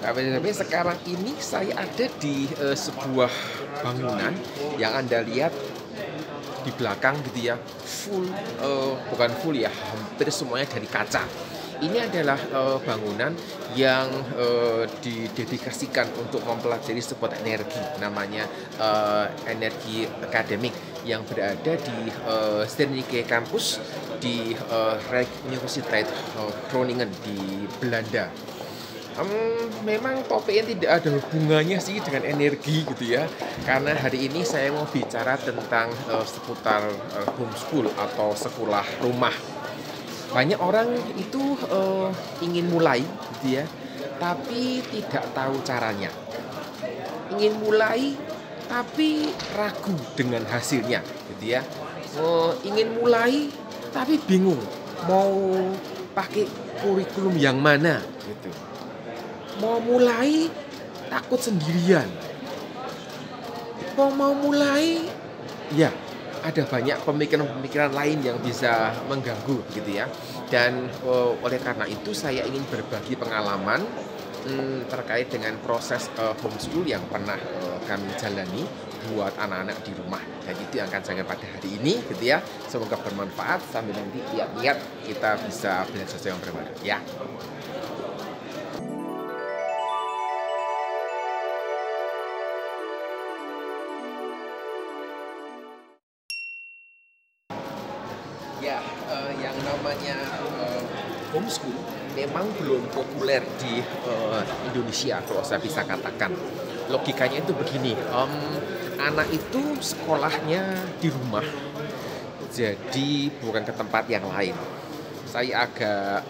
Tapi sekarang ini saya ada di sebuah bangunan yang Anda lihat di belakang gitu ya, full bukan full ya, hampir semuanya dari kaca. Ini adalah bangunan yang didedikasikan untuk mempelajari sebuah energi, namanya energi akademik yang berada di Sternnike Campus di Rijksuniversiteit Groningen di Belanda. Memang topiknya tidak ada hubungannya sih dengan energi gitu ya. Karena hari ini saya mau bicara tentang seputar homeschool atau sekolah rumah. Banyak orang itu ingin mulai gitu ya, tapi tidak tahu caranya. Ingin mulai tapi ragu dengan hasilnya gitu ya. Ingin mulai tapi bingung mau pakai kurikulum yang mana gitu. Mau mulai takut sendirian. Mau mulai ya ada banyak pemikiran-pemikiran lain yang bisa mengganggu gitu ya. Dan oleh karena itu saya ingin berbagi pengalaman terkait dengan proses homeschool yang pernah kami jalani buat anak-anak di rumah. Dan itu yang akan saya pada hari ini gitu ya. Semoga bermanfaat sambil nanti lihat-lihat kita bisa belajar sesuatu yang bermanfaat ya. Ya, yang namanya homeschool memang belum populer di Indonesia kalau saya bisa katakan. Logikanya itu begini, anak itu sekolahnya di rumah, jadi bukan ke tempat yang lain. Saya agak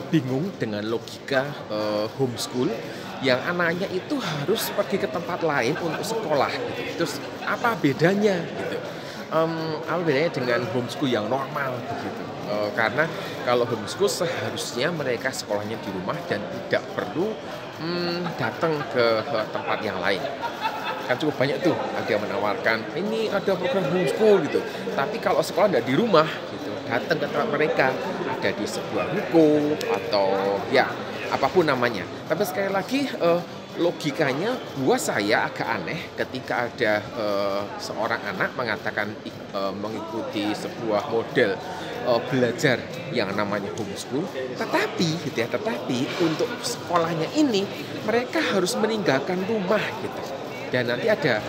bingung dengan logika homeschool yang anaknya itu harus pergi ke tempat lain untuk sekolah. Gitu. Terus apa bedanya? Gitu. Apa bedanya dengan homeschool yang normal begitu? Karena kalau homeschool seharusnya mereka sekolahnya di rumah dan tidak perlu datang ke tempat yang lain. Kan cukup banyak tuh ada yang menawarkan ini ada program homeschool gitu. Tapi kalau sekolah tidak di rumah gitu, datang ke tempat mereka ada di sebuah ruko atau ya apapun namanya. Tapi sekali lagi logikanya buat saya agak aneh ketika ada seorang anak mengatakan mengikuti sebuah model belajar yang namanya homeschool, tetapi gitu ya, tetapi untuk sekolahnya ini mereka harus meninggalkan rumah gitu. Dan nanti ada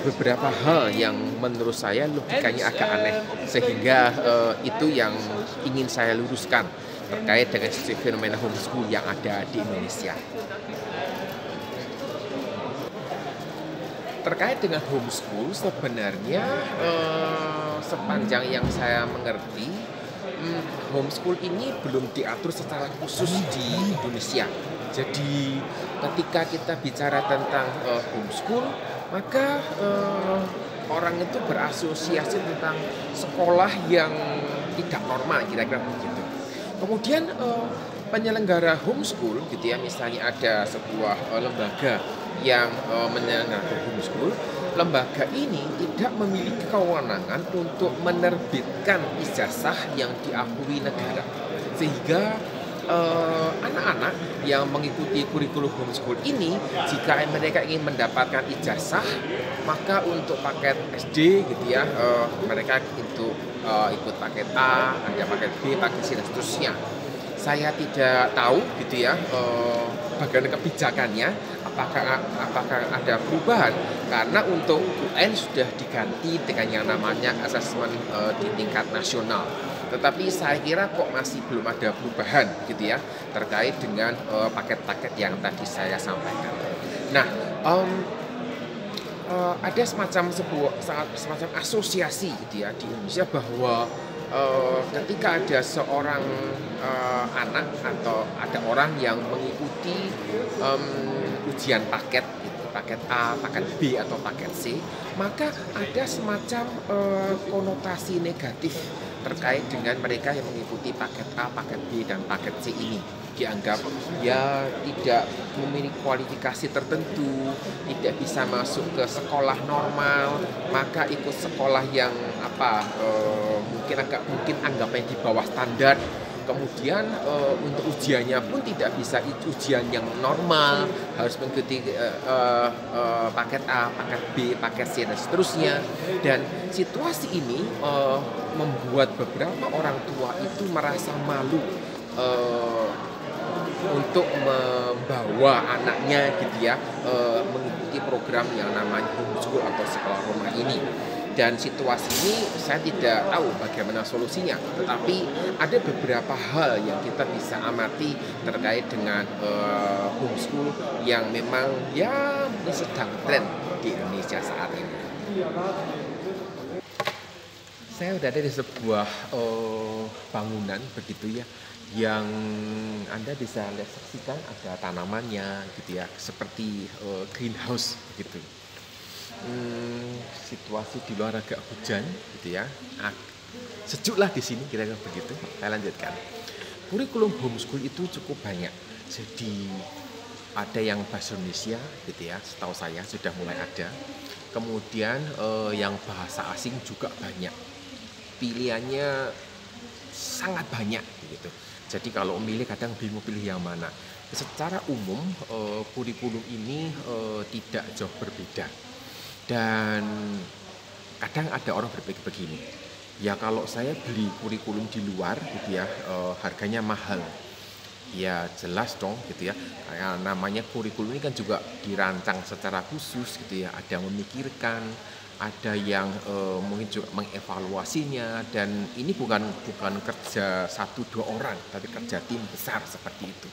beberapa hal yang menurut saya logikanya agak aneh sehingga itu yang ingin saya luruskan terkait dengan fenomena homeschool yang ada di Indonesia. Terkait dengan homeschool sebenarnya sepanjang yang saya mengerti homeschool ini belum diatur secara khusus di Indonesia. Jadi ketika kita bicara tentang homeschool maka orang itu berasosiasi tentang sekolah yang tidak normal kira-kira begitu. Kemudian penyelenggara homeschool gitu ya, misalnya ada sebuah lembaga yang menyelenggarakan homeschool, lembaga ini tidak memiliki kewenangan untuk menerbitkan ijazah yang diakui negara. Sehingga anak-anak yang mengikuti kurikulum homeschool ini, jika mereka ingin mendapatkan ijazah, maka untuk paket SD gitu ya, mereka itu ikut paket A, ada paket B, paket C dan seterusnya. Saya tidak tahu gitu ya bagaimana kebijakannya, apakah ada perubahan karena untuk UN sudah diganti dengan yang namanya asesmen di tingkat nasional. Tetapi saya kira kok masih belum ada perubahan gitu ya terkait dengan paket-paket yang tadi saya sampaikan. Nah, ada semacam asosiasi gitu ya di Indonesia bahwa ketika ada seorang anak atau ada orang yang mengikuti ujian paket gitu, paket A, paket B atau paket C, maka ada semacam konotasi negatif terkait dengan mereka yang mengikuti paket A, paket B dan paket C ini. Dianggap ya tidak memiliki kualifikasi tertentu, tidak bisa masuk ke sekolah normal, maka ikut sekolah yang mungkin anggapnya di bawah standar. Kemudian untuk ujiannya pun tidak bisa ujian yang normal, harus mengikuti paket A, paket B, paket C dan seterusnya. Dan situasi ini membuat beberapa orang tua itu merasa malu untuk membawa anaknya gitu ya mengikuti program yang namanya homeschool atau sekolah rumah ini. Dan situasi ini saya tidak tahu bagaimana solusinya, tetapi ada beberapa hal yang kita bisa amati terkait dengan homeschool yang memang ya sedang tren di Indonesia saat ini. Saya berada di sebuah bangunan begitu ya, yang Anda bisa lihat saksikan ada tanamannya gitu ya, seperti greenhouse gitu. Situasi di luar agak hujan gitu ya, sejuk lah di sini kira-kira begitu. Saya lanjutkan. Kurikulum homeschool itu cukup banyak, jadi ada yang bahasa Indonesia gitu ya, setahu saya sudah mulai ada. Kemudian yang bahasa asing juga banyak, pilihannya sangat banyak gitu. Jadi kalau memilih kadang bingung pilih yang mana. Secara umum kurikulum ini tidak jauh berbeda. Dan kadang ada orang berpikir begini, ya kalau saya beli kurikulum di luar gitu ya, harganya mahal. Ya jelas dong gitu ya, kayak namanya kurikulum ini kan juga dirancang secara khusus gitu ya, ada yang memikirkan, ada yang mungkin juga mengevaluasinya, dan ini bukan kerja 1-2 orang, tapi kerja tim besar seperti itu.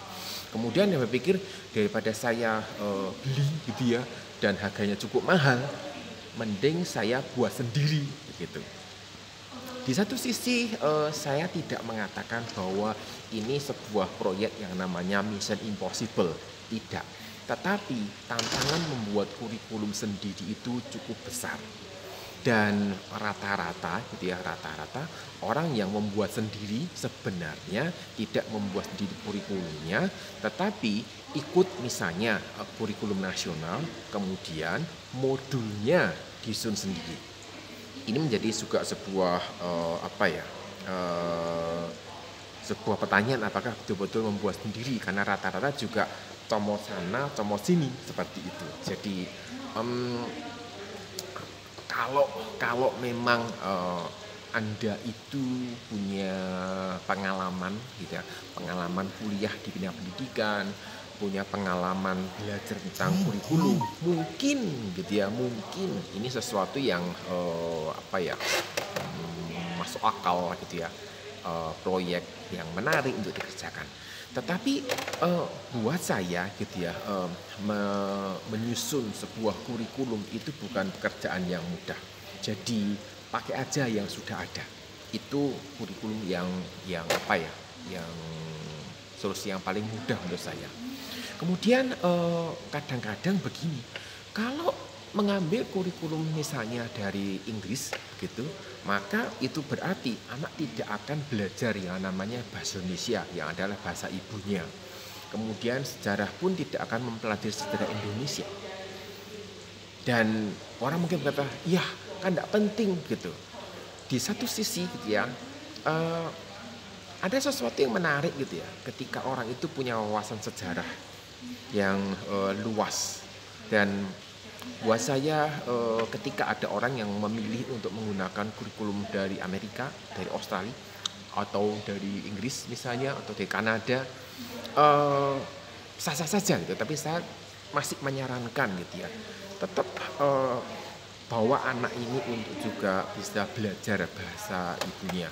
Kemudian yang berpikir daripada saya beli gitu ya dan harganya cukup mahal, mending saya buat sendiri begitu. Di satu sisi saya tidak mengatakan bahwa ini sebuah proyek yang namanya Mission Impossible, tidak. Tetapi tantangan membuat kurikulum sendiri itu cukup besar. Dan rata-rata gitu ya, rata-rata orang yang membuat sendiri sebenarnya tidak membuat sendiri kurikulumnya, tetapi ikut misalnya kurikulum nasional, kemudian modulnya disusun sendiri. Ini menjadi juga sebuah sebuah pertanyaan, apakah betul-betul membuat sendiri, karena rata-rata juga comot sana, comot sini seperti itu. Jadi kalau memang Anda itu punya pengalaman gitu ya, pengalaman kuliah di bidang pendidikan, punya pengalaman belajar tentang kurikulum, mungkin gitu ya, mungkin ini sesuatu yang masuk akal gitu ya, proyek yang menarik untuk dikerjakan. Tetapi buat saya gitu ya, menyusun sebuah kurikulum itu bukan pekerjaan yang mudah. Jadi pakai aja yang sudah ada. Itu kurikulum yang solusi yang paling mudah menurut saya. Kemudian kadang-kadang begini, kalau mengambil kurikulum misalnya dari Inggris gitu, maka itu berarti anak tidak akan belajar yang namanya bahasa Indonesia yang adalah bahasa ibunya. Kemudian sejarah pun tidak akan mempelajari sejarah Indonesia. Dan orang mungkin berkata, ya kan tidak penting gitu. Di satu sisi gitu ya, ada sesuatu yang menarik gitu ya, ketika orang itu punya wawasan sejarah yang luas. Dan buat saya ketika ada orang yang memilih untuk menggunakan kurikulum dari Amerika, dari Australia, atau dari Inggris misalnya, atau dari Kanada, sah-sah saja gitu. Tapi saya masih menyarankan gitu ya, tetap bawa anak ini untuk juga bisa belajar bahasa ibunya,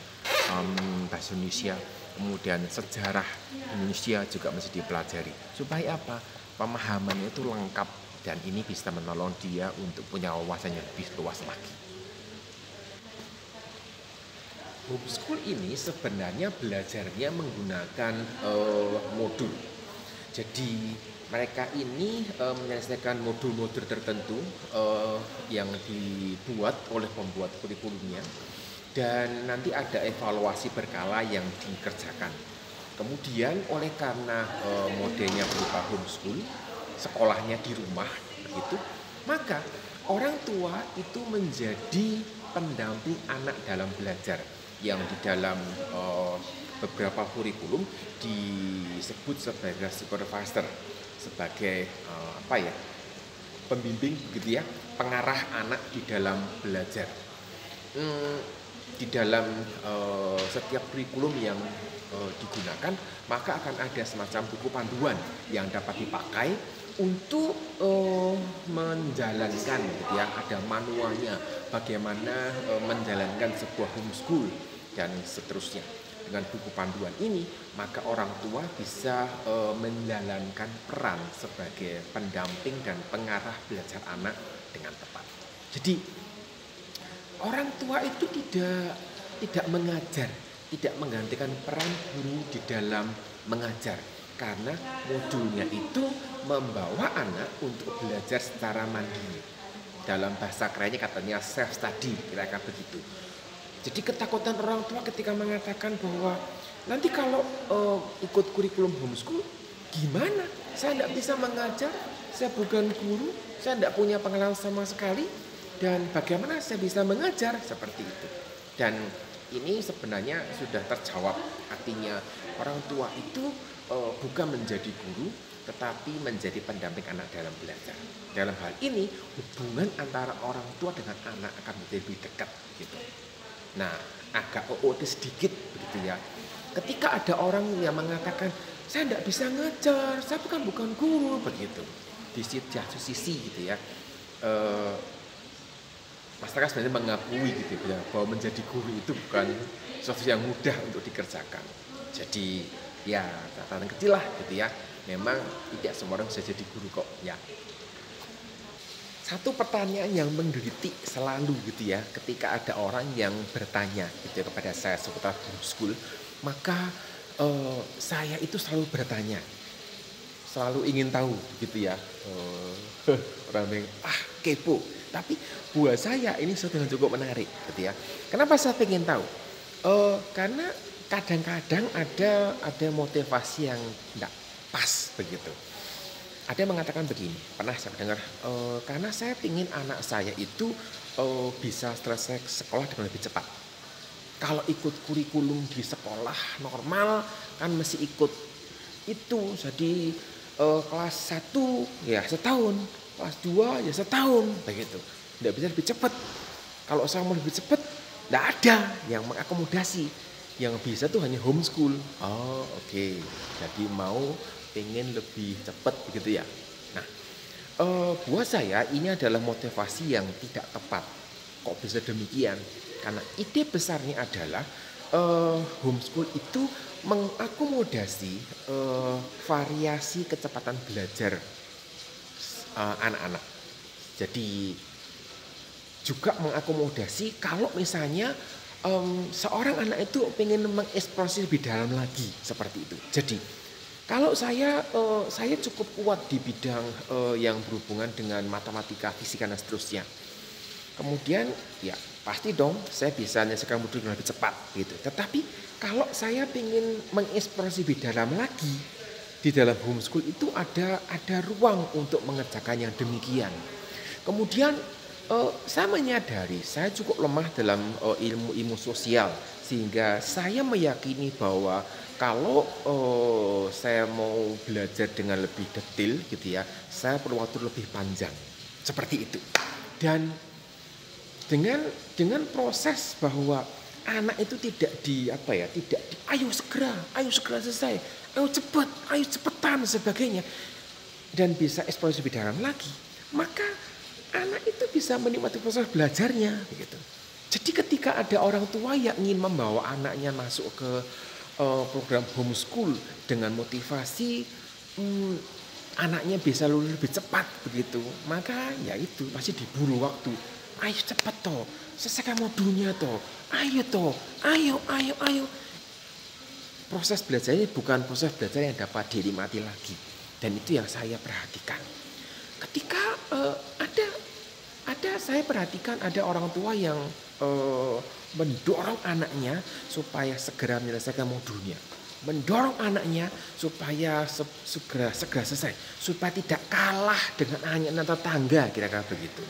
bahasa Indonesia. Kemudian sejarah Indonesia juga mesti dipelajari. Supaya apa? Pemahamannya itu lengkap. Dan ini bisa menolong dia untuk punya wawasan yang lebih luas lagi. Homeschool ini sebenarnya belajarnya menggunakan modul. Jadi mereka ini menyelesaikan modul-modul tertentu yang dibuat oleh pembuat kurikulumnya. Dan nanti ada evaluasi berkala yang dikerjakan. Kemudian oleh karena modelnya berupa homeschool, sekolahnya di rumah begitu, maka orang tua itu menjadi pendamping anak dalam belajar. yang di dalam beberapa kurikulum disebut sebagai supervisor, sebagai pembimbing begitu ya, pengarah anak di dalam belajar. Di dalam setiap kurikulum yang digunakan, maka akan ada semacam buku panduan yang dapat dipakai untuk menjalankan gitu ya, ada manualnya bagaimana menjalankan sebuah homeschool dan seterusnya. Dengan buku panduan ini, maka orang tua bisa menjalankan peran sebagai pendamping dan pengarah belajar anak dengan tepat. Jadi orang tua itu tidak mengajar, tidak menggantikan peran guru di dalam mengajar, karena modulnya itu membawa anak untuk belajar secara mandiri. Dalam bahasa kerennya katanya self study, kira-kira begitu. Jadi ketakutan orang tua ketika mengatakan bahwa nanti kalau ikut kurikulum homeschool gimana? Saya tidak bisa mengajar, saya bukan guru, saya tidak punya pengalaman sama sekali, dan bagaimana saya bisa mengajar seperti itu. Dan ini sebenarnya sudah terjawab, artinya orang tua itu bukan menjadi guru, tetapi menjadi pendamping anak dalam belajar. Dalam hal ini hubungan antara orang tua dengan anak akan menjadi lebih dekat gitu. Nah, agak OOT sedikit begitu ya. Ketika ada orang yang mengatakan saya tidak bisa ngajar, saya bukan guru begitu. Di satu sisi gitu ya, masyarakat sebenarnya mengakui gitu ya, bahwa menjadi guru itu bukan sesuatu yang mudah untuk dikerjakan. Jadi ya catatan kecil lah gitu ya. Memang tidak semua orang bisa jadi guru kok ya. Satu pertanyaan yang menggelitik selalu gitu ya, ketika ada orang yang bertanya gitu ya, kepada saya seputar homeschool, maka saya itu selalu bertanya, selalu ingin tahu gitu ya. Orang yang kepo, tapi buat saya ini sesuatu yang cukup menarik gitu ya. Kenapa saya ingin tahu? Karena kadang-kadang ada motivasi yang tidak pas begitu. Ada yang mengatakan begini, pernah saya dengar, karena saya ingin anak saya itu bisa selesai sekolah dengan lebih cepat. Kalau ikut kurikulum di sekolah normal kan mesti ikut itu, jadi kelas 1 ya setahun, kelas 2 ya setahun, begitu. Tidak bisa lebih cepat. Kalau saya mau lebih cepat, tidak ada yang mengakomodasi. Yang bisa tuh hanya homeschool. Oke. Jadi mau pengen lebih cepat begitu ya. Nah, buat saya ini adalah motivasi yang tidak tepat. Kok bisa demikian? Karena ide besarnya adalah homeschool itu mengakomodasi variasi kecepatan belajar anak-anak. Jadi juga mengakomodasi kalau misalnya seorang anak itu pengen mengeksplorasi lebih dalam lagi seperti itu. Jadi kalau saya cukup kuat di bidang yang berhubungan dengan matematika, fisika dan seterusnya. Kemudian ya pasti dong saya bisa menyelesaikan modul dengan lebih cepat gitu. Tetapi kalau saya ingin mengeksplorasi lebih dalam lagi, di dalam homeschool itu ada ruang untuk mengerjakan yang demikian. Kemudian saya menyadari saya cukup lemah dalam ilmu sosial, sehingga saya meyakini bahwa kalau saya mau belajar dengan lebih detail gitu ya, saya perlu waktu lebih panjang seperti itu. Dan dengan proses bahwa anak itu tidak ayo segera selesai, ayo cepetan sebagainya, dan bisa eksplorasi lebih dalam lagi, maka anak itu bisa menikmati proses belajarnya begitu. Jadi ketika ada orang tua yang ingin membawa anaknya masuk ke program homeschool dengan motivasi anaknya bisa lulus lebih cepat begitu, maka ya itu pasti diburu waktu. Ayo cepat toh, selesaikan modulnya toh, ayo. Proses belajarnya bukan proses belajar yang dapat dinikmati lagi, dan itu yang saya perhatikan. Ketika saya perhatikan ada orang tua yang mendorong anaknya supaya segera menyelesaikan modulnya, mendorong anaknya supaya segera selesai, supaya tidak kalah dengan anak tetangga, kira-kira begitu.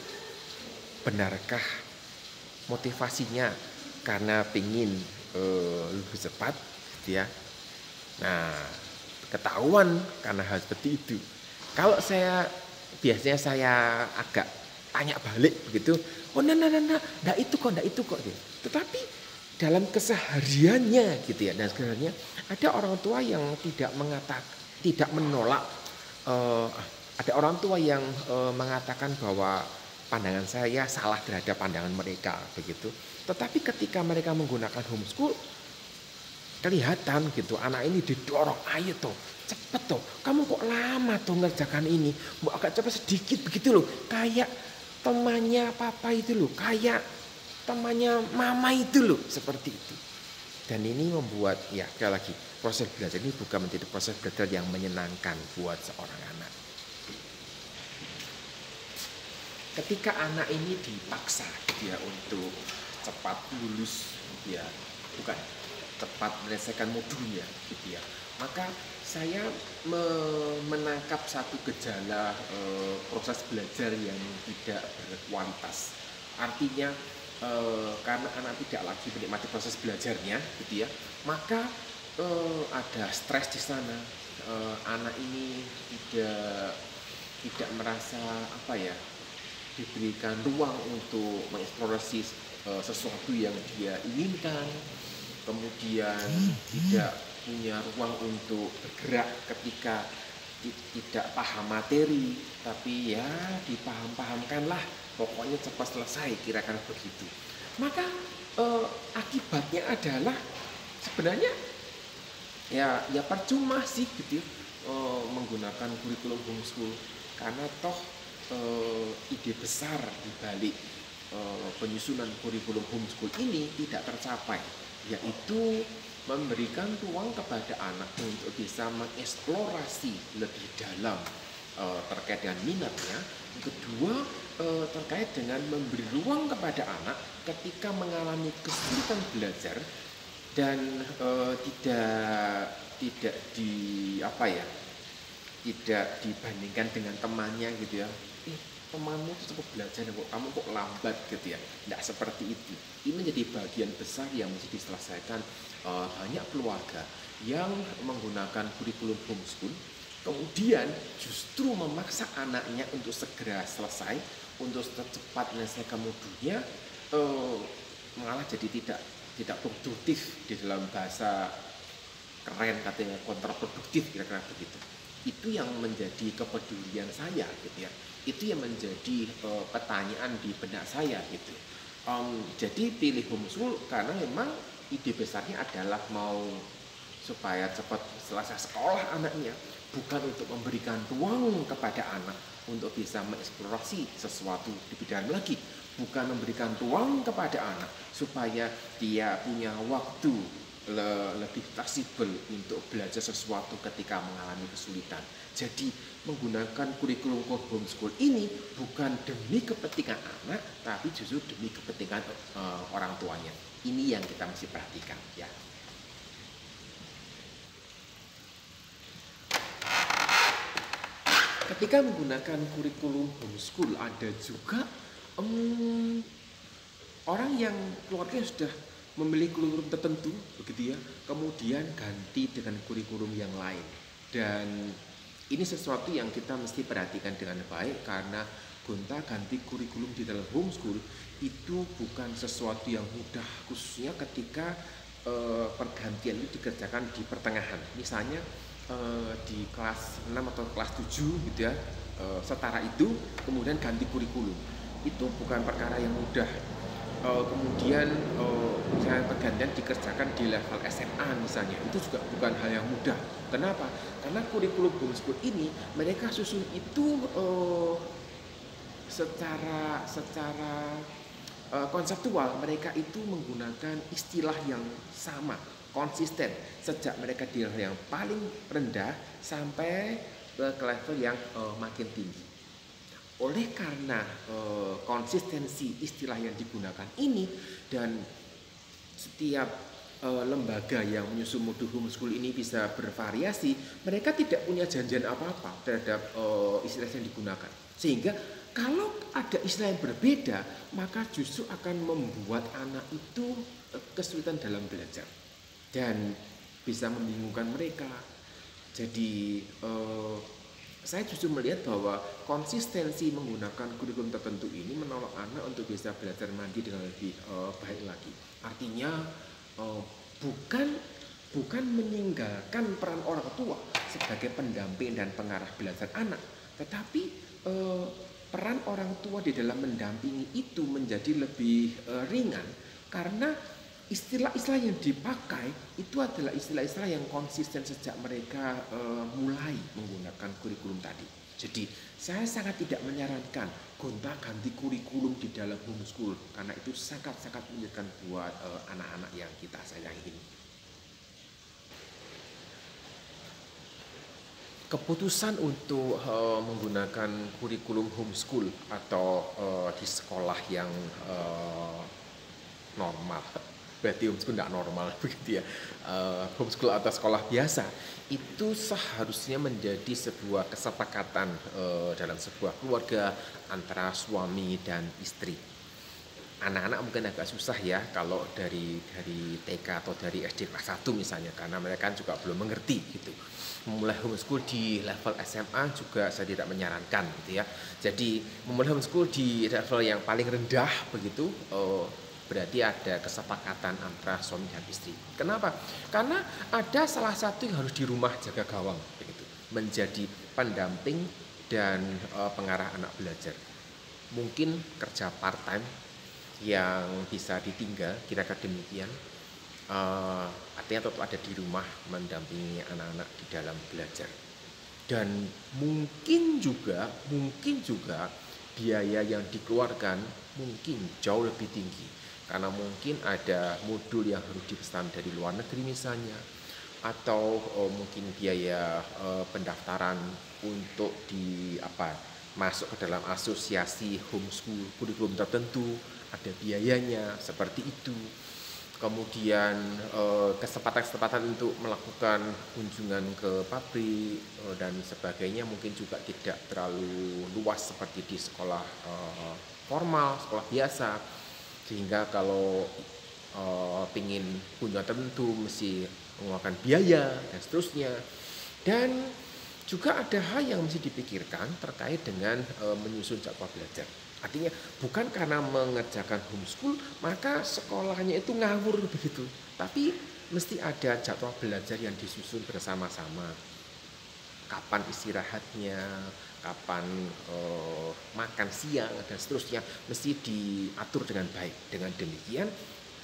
Benarkah motivasinya karena ingin lebih cepat, gitu ya. Nah, ketahuan karena hal seperti itu. Kalau biasanya saya agak tanya balik begitu, oh enggak itu kok, enggak itu kok. Gitu. Tetapi dalam kesehariannya gitu ya, dan sebenarnya ada orang tua yang tidak menolak, ada orang tua yang mengatakan bahwa pandangan saya salah terhadap pandangan mereka begitu. Tetapi ketika mereka menggunakan homeschool, kelihatan gitu anak ini didorong, ayo toh cepet toh, kamu kok lama toh ngerjakan ini, mau agak cepet sedikit begitu loh, kayak temannya papa itu loh, kayak temannya mama itu loh, seperti itu. Dan ini membuat, ya sekali lagi, proses belajar ini bukan menjadi proses belajar yang menyenangkan buat seorang anak. Ketika anak ini dipaksa dia untuk cepat lulus, ya bukan cepat menyelesaikan modulnya gitu ya, maka saya menangkap satu gejala proses belajar yang tidak berkualitas. Artinya karena anak tidak lagi menikmati proses belajarnya gitu ya, maka ada stres di sana. Anak ini tidak merasa diberikan ruang untuk mengeksplorasi sesuatu yang dia inginkan, kemudian tidak punya ruang untuk bergerak ketika tidak paham materi, tapi ya dipaham-pahamkanlah, pokoknya cepat selesai, kira-kira begitu. Maka akibatnya adalah sebenarnya ya percuma sih gitu ya, menggunakan kurikulum homeschool, karena toh ide besar dibalik penyusunan kurikulum homeschool ini tidak tercapai, yaitu memberikan ruang kepada anak untuk bisa mengeksplorasi lebih dalam terkait dengan minatnya. Kedua, terkait dengan memberi ruang kepada anak ketika mengalami kesulitan belajar dan tidak dibandingkan dengan temannya gitu ya. Temanmu itu cukup belajar kok, kamu kok lambat gitu ya. Tidak seperti itu. Ini menjadi bagian besar yang mesti diselesaikan banyak keluarga yang menggunakan kurikulum homeschool, kemudian justru memaksa anaknya untuk segera selesai, untuk cepat menyelesaikan modulnya, malah jadi tidak produktif, di dalam bahasa keren katanya kontraproduktif, kira-kira begitu. Itu yang menjadi kepedulian saya gitu ya. Itu yang menjadi pertanyaan di benak saya gitu. Jadi pilih homeschool karena memang ide besarnya adalah mau supaya cepat selesai sekolah anaknya, bukan untuk memberikan ruang kepada anak untuk bisa mengeksplorasi sesuatu lebih dalam lagi, bukan memberikan ruang kepada anak supaya dia punya waktu lebih fleksibel untuk belajar sesuatu ketika mengalami kesulitan. Jadi menggunakan kurikulum homeschool ini bukan demi kepentingan anak, tapi justru demi kepentingan orang tuanya. Ini yang kita mesti perhatikan ya. Ketika menggunakan kurikulum homeschool, ada juga orang yang keluarganya sudah memilih kurikulum tertentu begitu ya, kemudian ganti dengan kurikulum yang lain. Dan ini sesuatu yang kita mesti perhatikan dengan baik, karena gonta-ganti kurikulum di dalam homeschool itu bukan sesuatu yang mudah, khususnya ketika pergantian itu dikerjakan di pertengahan. Misalnya di kelas 6 atau kelas 7 gitu ya, setara itu kemudian ganti kurikulum, itu bukan perkara yang mudah. Kemudian misalnya pergantian dikerjakan di level SMA misalnya, itu juga bukan hal yang mudah. Kenapa? Karena kurikulum homeschool ini mereka susun itu secara konseptual, mereka itu menggunakan istilah yang sama, konsisten, sejak mereka di level yang paling rendah sampai ke level yang makin tinggi. Oleh karena konsistensi istilah yang digunakan ini, dan setiap lembaga yang menyusun modul homeschool ini bisa bervariasi, mereka tidak punya janjian apa-apa terhadap istilah yang digunakan. Sehingga Kalau ada istilah yang berbeda, maka justru akan membuat anak itu kesulitan dalam belajar dan bisa membingungkan mereka. Jadi saya justru melihat bahwa konsistensi menggunakan kurikulum tertentu ini menolong anak untuk bisa belajar mandiri dengan lebih baik lagi. Artinya bukan bukan meninggalkan peran orang tua sebagai pendamping dan pengarah belajar anak, tetapi peran orang tua di dalam mendampingi itu menjadi lebih ringan karena istilah-istilah yang dipakai itu adalah istilah-istilah yang konsisten sejak mereka mulai menggunakan kurikulum tadi. Jadi saya sangat tidak menyarankan gonta-ganti kurikulum di dalam homeschool karena itu sangat-sangat menyulitkan buat anak-anak yang kita sayangi ini. Keputusan untuk menggunakan kurikulum homeschool atau di sekolah yang normal, berarti homeschool tidak normal begitu ya, homeschool atau sekolah biasa, itu seharusnya menjadi sebuah kesepakatan dalam sebuah keluarga antara suami dan istri. Anak-anak mungkin agak susah ya kalau dari TK atau dari SD kelas 1 misalnya, karena mereka juga belum mengerti gitu. Memulai homeschool di level SMA juga saya tidak menyarankan gitu ya. Jadi memulai homeschool di level yang paling rendah begitu berarti ada kesepakatan antara suami dan istri. Kenapa? Karena ada salah satu yang harus di rumah jaga gawang begitu, menjadi pendamping dan pengarah anak belajar. Mungkin kerja part time yang bisa ditinggal, kira-kira demikian. Artinya tetap ada di rumah mendampingi anak-anak di dalam belajar. Dan mungkin juga biaya yang dikeluarkan mungkin jauh lebih tinggi karena mungkin ada modul yang harus dipesan dari luar negeri misalnya, atau mungkin biaya pendaftaran untuk masuk ke dalam asosiasi homeschool kurikulum tertentu, ada biayanya seperti itu. Kemudian kesempatan-kesempatan untuk melakukan kunjungan ke pabrik dan sebagainya mungkin juga tidak terlalu luas seperti di sekolah formal, sekolah biasa, sehingga kalau ingin kunjungan tertentu mesti mengeluarkan biaya dan seterusnya. Dan juga ada hal yang mesti dipikirkan terkait dengan menyusun jadwal belajar. Artinya bukan karena mengerjakan homeschool maka sekolahnya itu ngawur begitu, tapi mesti ada jadwal belajar yang disusun bersama-sama. Kapan istirahatnya, kapan makan siang dan seterusnya mesti diatur dengan baik. Dengan demikian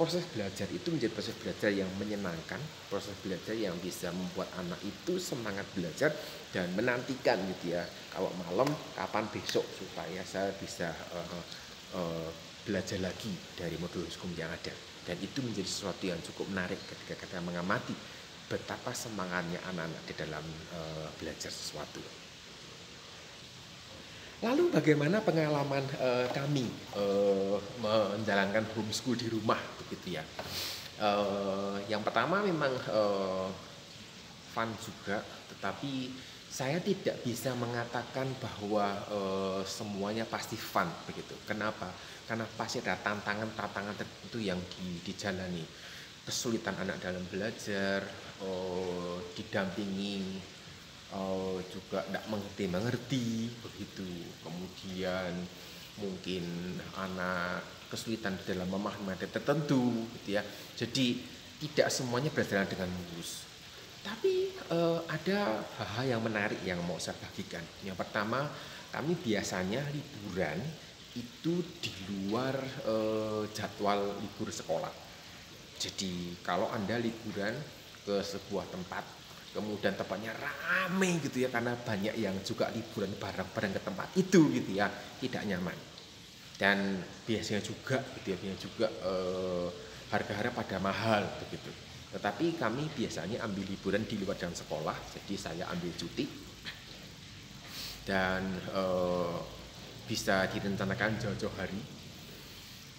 proses belajar itu menjadi proses belajar yang menyenangkan, proses belajar yang bisa membuat anak itu semangat belajar dan menantikan gitu ya, kalau malam kapan besok supaya saya bisa belajar lagi dari modul hukum yang ada. Dan itu menjadi sesuatu yang cukup menarik ketika kita mengamati betapa semangatnya anak-anak di dalam belajar sesuatu. Lalu bagaimana pengalaman kami menjalankan homeschool di rumah begitu ya. Yang pertama memang fun juga, tetapi saya tidak bisa mengatakan bahwa semuanya pasti fun begitu. Kenapa? Karena pasti ada tantangan-tantangan tertentu yang dijalani. Kesulitan anak dalam belajar, didampingi juga tidak mengerti begitu. Kemudian mungkin anak kesulitan dalam memahami materi tertentu gitu ya. Jadi tidak semuanya berjalan dengan mulus. Tapi ada hal-hal yang menarik yang mau saya bagikan. Yang pertama, kami biasanya liburan itu di luar jadwal libur sekolah. Jadi kalau Anda liburan ke sebuah tempat, kemudian tempatnya ramai gitu ya, karena banyak yang juga liburan bareng-bareng ke tempat itu gitu ya, tidak nyaman. Dan biasanya juga gitu ya, harga-harga pada mahal begitu. Tetapi kami biasanya ambil liburan di luar jam sekolah, jadi saya ambil cuti dan bisa direncanakan jauh-jauh hari.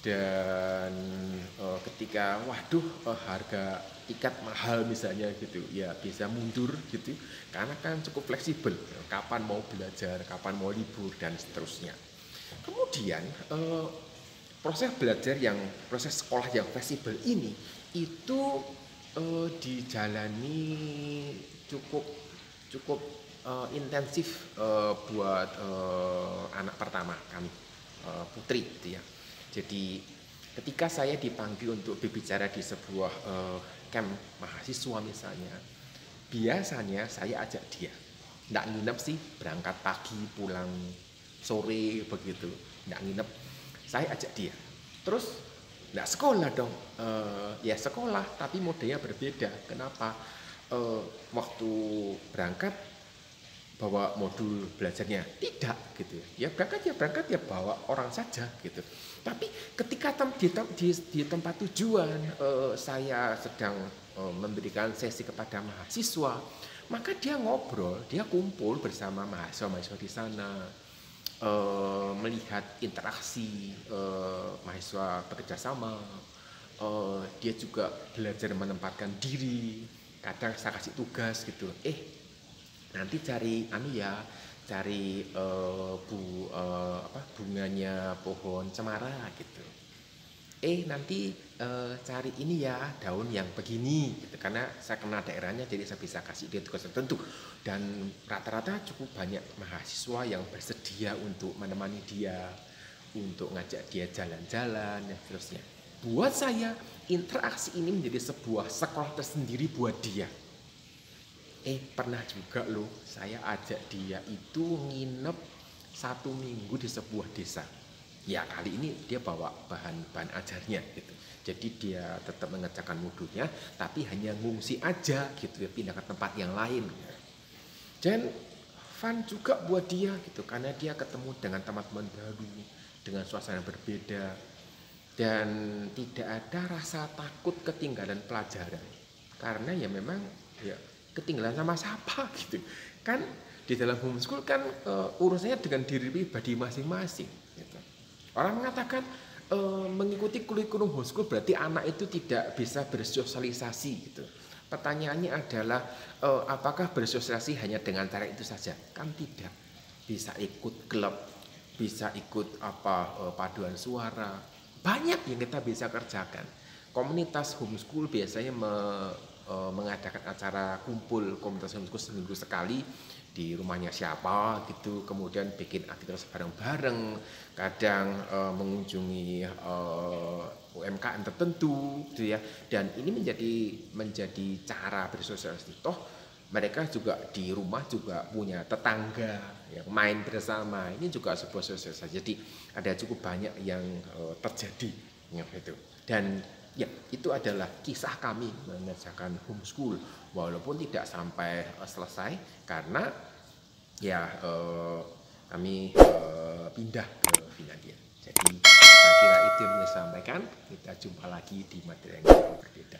Dan ketika harga tiket mahal misalnya gitu ya, bisa mundur gitu karena kan cukup fleksibel, kapan mau belajar, kapan mau libur dan seterusnya. Kemudian proses sekolah yang fleksibel ini itu dijalani cukup cukup intensif buat anak pertama kami, putri gitu ya. Jadi ketika saya dipanggil untuk berbicara di sebuah camp mahasiswa misalnya, biasanya saya ajak dia. Nggak nginep sih, berangkat pagi, pulang sore begitu. Nggak nginep, saya ajak dia. Terus nggak sekolah dong. Ya sekolah, tapi modelnya berbeda. Kenapa? Waktu berangkat bawa modul belajarnya tidak gitu ya, berangkat ya bawa orang saja gitu. Tapi ketika di tempat tujuan saya sedang memberikan sesi kepada mahasiswa, maka dia ngobrol, dia kumpul bersama mahasiswa di sana, melihat interaksi mahasiswa bekerja sama. Dia juga belajar menempatkan diri. Kadang saya kasih tugas gitu, nanti cari bunganya pohon cemara gitu. Nanti cari ini ya, daun yang begini gitu. Karena saya kenal daerahnya, jadi saya bisa kasih dia tugas tertentu. Dan rata-rata cukup banyak mahasiswa yang bersedia untuk menemani dia, untuk ngajak dia jalan-jalan dan seterusnya. Buat saya, interaksi ini menjadi sebuah sekolah tersendiri buat dia. Pernah juga loh saya ajak dia itu nginep 1 minggu di sebuah desa. Ya kali ini dia bawa bahan ajarnya gitu. Jadi dia tetap mengerjakan modulnya, tapi hanya ngungsi aja gitu ya, pindah ke tempat yang lain. Dan fun juga buat dia gitu, karena dia ketemu dengan teman-teman baru, dengan suasana berbeda, dan tidak ada rasa takut ketinggalan pelajaran. Karena ya memang ya ketinggalan sama siapa gitu kan. Di dalam homeschool kan urusannya dengan diri pribadi masing-masing gitu. Orang mengatakan mengikuti kurikulum homeschool berarti anak itu tidak bisa bersosialisasi gitu. Pertanyaannya adalah apakah bersosialisasi hanya dengan cara itu saja? Kan tidak. Bisa ikut klub, bisa ikut paduan suara, banyak yang kita bisa kerjakan. Komunitas homeschool biasanya mengadakan acara kumpul komunitas homeschool seminggu sekali di rumahnya siapa gitu, kemudian bikin aktivitas bareng-bareng, kadang mengunjungi UMKM tertentu gitu ya. Dan ini menjadi cara bersosialisasi. Toh mereka juga di rumah juga punya tetangga yang main bersama, ini juga sebuah sosialisasi. Jadi ada cukup banyak yang terjadi gitu. Dan ya, itu adalah kisah kami mengerjakan homeschool, walaupun tidak sampai selesai karena ya kami pindah ke Finlandia. Jadi saya kira itu yang bisa sampaikan. Kita jumpa lagi di materi yang berbeda.